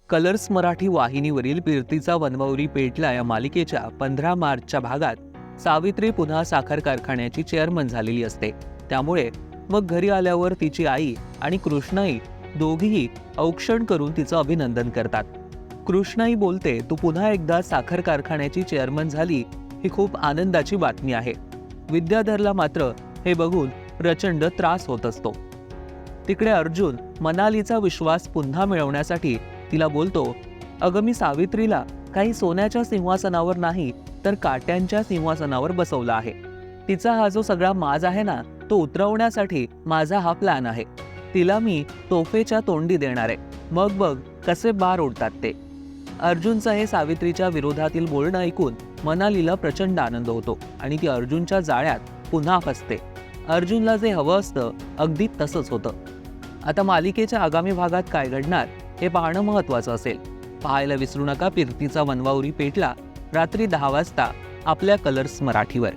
Colours Marathi वाहिनीवरील फिरतीचा वनवावरी पेटला या मालिकेच्या 15 मार्चच्या भागात सावित्री पुन्हा साखर कारखान्याची चेअरमन झालेली असते. त्यामुळे मग घरी आल्यावर तिची आई आणि कृष्णाई दोघीही औक्षण करून तिचं अभिनंदन करतात. कृष्णाई बोलते, तू पुन्हा एकदा साखर कारखान्याची चेअरमन झाली ही खूप आनंदाची बातमी आहे. विद्याधरला मात्र हे बघून प्रचंड त्रास होत असतो. तिकडे अर्जुन मनालीचा विश्वास पुन्हा मिळवण्यासाठी तिला बोलतो, अगं मी सावित्रीला काही सोन्याच्या सिंहासनावर नाही तर काट्यांच्या सिंहासनावर बसवलं आहे. तिचा हा जो सगळा माज आहे ना तो उतरवण्यासाठी माझा हा प्लॅन आहे. तिला मी तोफेच्या तोंडी देणार आहे. मग बघ कसे बार उडतात ते. अर्जुनचं हे सावित्रीच्या विरोधातील बोलणं ऐकून मनालीला प्रचंड आनंद होतो आणि ती अर्जुनच्या जाळ्यात पुन्हा फसते. अर्जुनला जे हवं असतं अगदी तसंच होतं. आता मालिकेच्या आगामी भागात काय घडणार हे पाहणं महत्त्वाचं असेल. पाहायला विसरू नका फिरतीचा वनवावरी पेटला रात्री 10 वाजता आपल्या कलर्स मराठीवर.